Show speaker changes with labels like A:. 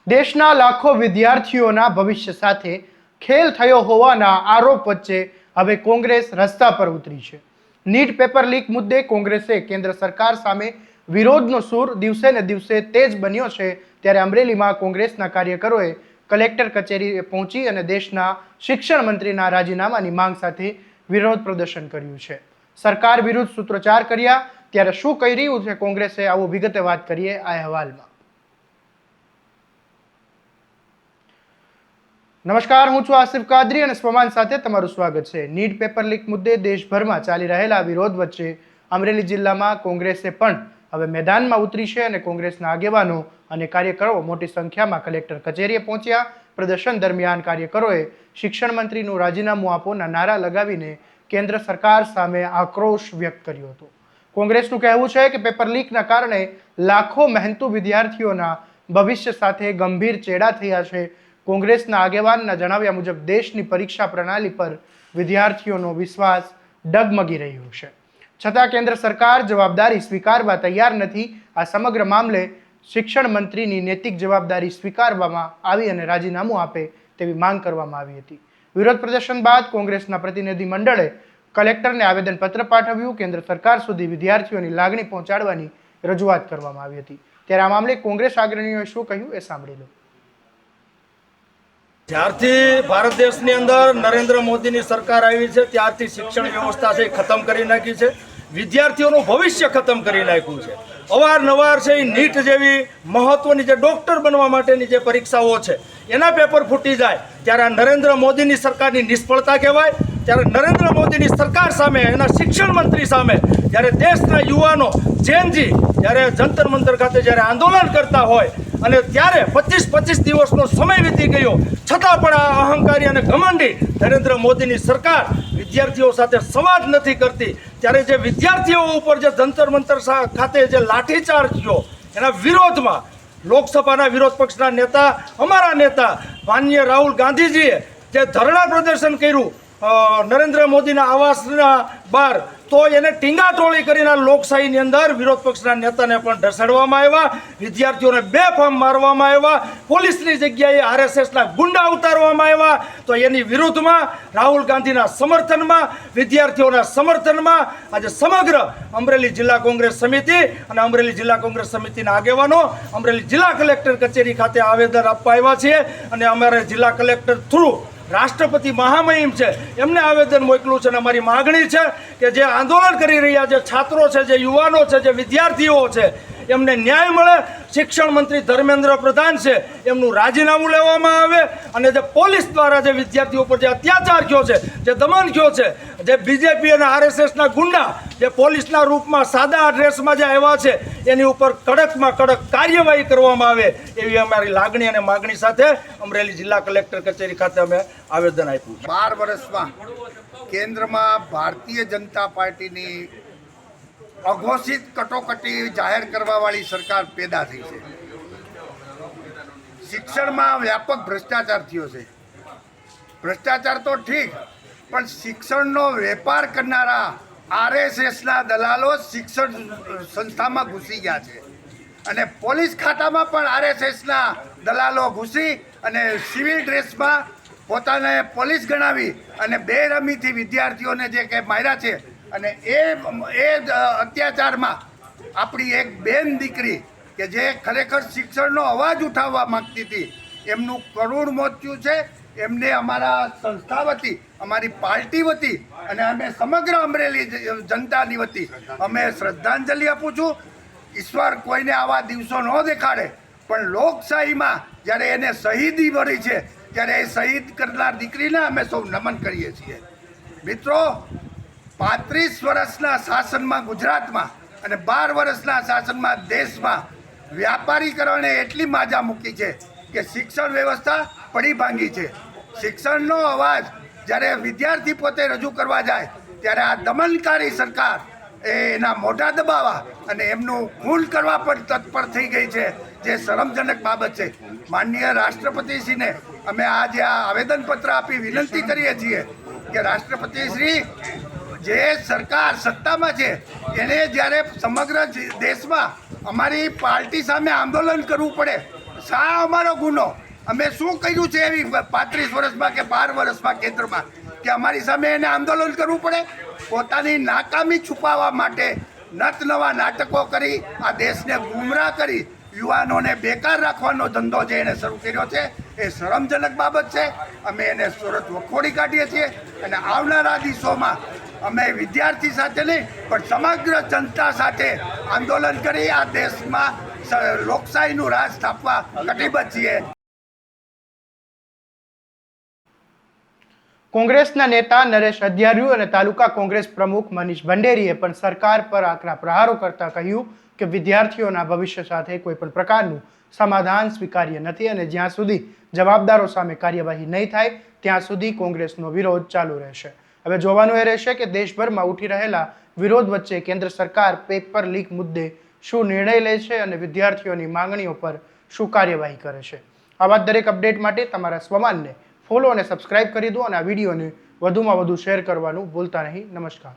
A: દેશના લાખો વિદ્યાર્થીઓના ભવિષ્ય સાથે ખેલ થયો હોવાના આરોપ વચ્ચે હવે કોંગ્રેસ રસ્તા પર ઉતરી છે. નીટ પેપર લીક મુદ્દે કોંગ્રેસે કેન્દ્ર સરકાર સામે વિરોધનો સૂર દિવસે ને દિવસે તેજ બન્યો છે. ત્યારે અમરેલીમાં કોંગ્રેસના કાર્યકરોએ કલેક્ટર કચેરીએ પહોંચી અને દેશના શિક્ષણ મંત્રીના રાજીનામાની માંગ સાથે વિરોધ પ્રદર્શન કર્યું છે. સરકાર વિરુદ્ધ સૂત્રોચ્ચાર કર્યા. ત્યારે શું કહી રહ્યું છે કોંગ્રેસે, આવો વિગતે વાત કરીએ આ અહેવાલમાં. નમસ્કાર, હું છું આસિફ કાદરી અને સ્વમાન સાથે તમારું સ્વાગત છે. નીટ પેપર લીક મુદ્દે દેશભરમાં ચાલી રહેલા વિરોધ વચ્ચે અમરેલી જિલ્લામાં કોંગ્રેસે પણ હવે મેદાનમાં ઉતરી છે અને કોંગ્રેસના આગેવાનો અને કાર્યકરો મોટી સંખ્યામાં કલેક્ટર કચેરીએ પહોંચ્યા. પ્રદર્શન દરમિયાન કાર્યકરોએ શિક્ષણ મંત્રીનું રાજીનામું આપોના નારા લગાવીને કેન્દ્ર સરકાર સામે આક્રોશ વ્યક્ત કર્યો હતો. કોંગ્રેસનું કહેવું છે કે પેપર લીકના કારણે લાખો મહેનતુ વિદ્યાર્થીઓના ભવિષ્ય સાથે ગંભીર ચેડા થયા છે. કોંગ્રેસના આગેવાનના જણાવ્યા મુજબ દેશની પરીક્ષા પ્રણાલી પર વિદ્યાર્થીઓનો વિશ્વાસ ડગમગી રહ્યો છે, છતાં કેન્દ્ર સરકાર જવાબદારી સ્વીકારવા તૈયાર નથી. આ સમગ્ર મામલે શિક્ષણ મંત્રીની નૈતિક જવાબદારી સ્વીકારવામાં આવી અને રાજીનામું આપે તેવી માંગ કરવામાં આવી હતી. વિરોધ પ્રદર્શન બાદ કોંગ્રેસના પ્રતિનિધિ મંડળે કલેક્ટરને આવેદનપત્ર પાઠવ્યું. કેન્દ્ર સરકાર સુધી વિદ્યાર્થીઓની લાગણી પહોંચાડવાની રજૂઆત કરવામાં આવી હતી. ત્યારે આ મામલે કોંગ્રેસ અગ્રણીઓએ શું કહ્યું એ સાંભળી લો.
B: જ્યારથી ભારત દેશની અંદર નરેન્દ્ર મોદીની સરકાર આવી છે ત્યારથી શિક્ષણ વ્યવસ્થા છે એ ખતમ કરી નાખી છે. વિદ્યાર્થીઓનું ભવિષ્ય ખતમ કરી નાખ્યું છે. અવારનવાર છે એ નીટ જેવી મહત્વની જે ડૉક્ટર બનવા માટેની જે પરીક્ષાઓ છે એના પેપર ફૂટી જાય ત્યારે આ નરેન્દ્ર મોદીની સરકારની નિષ્ફળતા કહેવાય. ત્યારે નરેન્દ્ર મોદીની સરકાર સામે, એના શિક્ષણ મંત્રી સામે જ્યારે દેશના યુવાનો જેનજી જ્યારે જંતર મંતર ખાતે જ્યારે આંદોલન કરતા હોય અને ત્યારે 25 દિવસનો સમય વીતી ગયો છતાં પણ આ અહંકારી અને ઘમંડી નરેન્દ્ર મોદીની સરકાર વિદ્યાર્થીઓ સાથે સંવાદ નથી કરતી. ત્યારે જે વિદ્યાર્થીઓ ઉપર જે જંતર મંતર ખાતે જે લાઠીચાર્જ થયો એના વિરોધમાં લોકસભાના વિરોધ પક્ષના નેતા, અમારા નેતા માનનીય રાહુલ ગાંધીજીએ જે ધરણા પ્રદર્શન કર્યું નરેન્દ્ર મોદીના આવાસના બહાર, તો એને ટીંગાટોળી કરીને લોકશાહીની અંદર વિરોધ પક્ષના નેતાને પણ ઢસડવામાં આવ્યા, વિદ્યાર્થીઓને બેફામ મારવામાં આવ્યા, પોલીસની જગ્યાએ આરએસએસના ગુંડા ઉતારવામાં આવ્યા. તો એની વિરુદ્ધમાં રાહુલ ગાંધીના સમર્થનમાં, વિદ્યાર્થીઓના સમર્થનમાં આજે સમગ્ર અમરેલી જિલ્લા કોંગ્રેસ સમિતિ અને અમરેલી જિલ્લા કોંગ્રેસ સમિતિના આગેવાનો અમરેલી જિલ્લા કલેક્ટર કચેરી ખાતે આવેદન આપવા આવ્યા છીએ. અને અમારે જિલ્લા કલેક્ટર થ્રુ રાષ્ટ્રપતિ મહામહિમ છે એમને આવેદન મોકલું છે અને અમારી માગણી છે કે જે આંદોલન કરી રહ્યા જે છાત્રો છે, જે યુવાનો છે, જે વિદ્યાર્થીઓ છે એમને ન્યાય મળે. શિક્ષણ મંત્રી ધર્મેન્દ્ર પ્રધાન છે એમનું રાજીનામું લેવામાં આવે અને જે પોલીસ દ્વારા જે વિદ્યાર્થીઓ પર જે અત્યાચાર થયો છે, જે દમન થયો છે, જે બીજેપી અને આરએસએસના ગુંડા જે પોલીસના રૂપમાં સાદા ડ્રેસમાં જે આવ્યા છે એની ઉપર કડકમાં કડક કાર્યવાહી કરવામાં આવે એવી અમારી લાગણી અને માગણી સાથે અમરેલી જિલ્લા કલેક્ટર કચેરી ખાતે અમે આવેદન આપ્યું છે.
C: 12 વર્ષમાં કેન્દ્રમાં ભારતીય જનતા પાર્ટીની અઘોષિત કટોકટી જાહેર કરવાવાળી સરકાર પેદા થઈ છે. શિક્ષણમાં વ્યાપક ભ્રષ્ટાચાર થયો છે. ભ્રષ્ટાચાર તો ઠીક, પણ શિક્ષણનો વેપાર કરનારા આરએસએસના દલાલો શિક્ષણ સંસ્થામાં ઘૂસી ગયા છે અને પોલીસ ખાતામાં પણ આરએસએસના દલાલો ઘૂસી અને સિવિલ ડ્રેસમાં પોતાને પોલીસ ગણાવી અને બેરમીથી વિદ્યાર્થીઓને જે કે માર્યા છે. અને એ અત્યાચારમાં આપણી એક બેન દીકરી કે જે ખરેખર શિક્ષણનો અવાજ ઉઠાવવા માંગતી હતી એમનું કરુણ મોત થયું છે. એમને અમારા સંસ્થા વતી, અમારી પાર્ટી વતી અને અમે સમગ્ર અમરેલી જનતાની વતી અમે શ્રદ્ધાંજલિ આપું છું. ઈશ્વર કોઈને આવા દિવસો ન દેખાડે, પણ લોકશાહીમાં જ્યારે એને શહીદી મળી છે ત્યારે એ શહીદ કરનાર દીકરીને અમે સૌ નમન કરીએ છીએ. મિત્રો, 35 વર્ષના શાસનમાં ગુજરાતમાં અને 12 વર્ષના શાસનમાં દેશમાં વ્યાપારીકરણે એટલી માજા મૂકી છે કે શિક્ષણ વ્યવસ્થા પડી ભાંગી છે. શિક્ષણનો અવાજ જ્યારે વિદ્યાર્થી પોતે રજૂ કરવા જાય ત્યારે આ દમનકારી સરકાર એના મોઢા દબાવવા અને એમનું ખૂન કરવા પણ તત્પર થઈ ગઈ છે, જે શરમજનક બાબત છે. માનનીય રાષ્ટ્રપતિશ્રીને અમે આજે આ આવેદનપત્ર આપી વિનંતી કરીએ છીએ કે રાષ્ટ્રપતિશ્રી, જે સરકાર સત્તામાં છે એને જ્યારે સમગ્ર દેશમાં અમારી પાર્ટી સામે આંદોલન કરવું પડે શા અમારો ગુનો? અમે શું કર્યું છે એવી 35 વર્ષમાં કે 12 વર્ષમાં કેન્દ્રમાં કે અમારી સામે એને આંદોલન કરવું પડે? પોતાની નાકામી છુપાવવા માટે નત નવા નાટકો કરી આ દેશને ગુમરાહ કરી યુવાનોને બેકાર રાખવાનો ધંધો જે એને શરૂ કર્યો છે એ શરમજનક બાબત છે. અમે એને સુરત વખોડી કાઢીએ છીએ અને આવનારા દિવસોમાં અમે વિદ્યાર્થી સાથે નહીં પણ સમગ્ર જનતા સાથે આંદોલન કરી આ દેશમાં લોકશાહીનું રાજ સ્થાપવા કટિબદ્ધ છીએ.
A: કોંગ્રેસના નેતા નરેશ અધ્યાર્યુ અને તાલુકા કોંગ્રેસ પ્રમુખ મનીષ ભંડેરીએ પણ સરકાર પર આકરા પ્રહારો કરતા કહ્યું કે વિદ્યાર્થીઓના ભવિષ્ય સાથે કોઈ પણ પ્રકારનું સમાધાન સ્વીકાર્ય નથી અને જ્યાં સુધી જવાબદારો સામે કાર્યવાહી નહીં થાય ત્યાં સુધી કોંગ્રેસનો વિરોધ ચાલુ રહેશે. હવે જોવાનું એ રહેશે કે દેશભરમાં ઉઠી રહેલા વિરોધ વચ્ચે કેન્દ્ર સરકાર પેપર લીક મુદ્દે શું નિર્ણય લે છે અને વિદ્યાર્થીઓની માંગણીઓ પર શું કાર્યવાહી કરે છે. આવા દરેક અપડેટ માટે તમારા સ્વમાનને ફોલો અને સબસ્ક્રાઇબ કરી દો અને આ વિડીયોને વધુમાં વધુ શેર કરવાનું ભૂલતા નહીં. નમસ્કાર.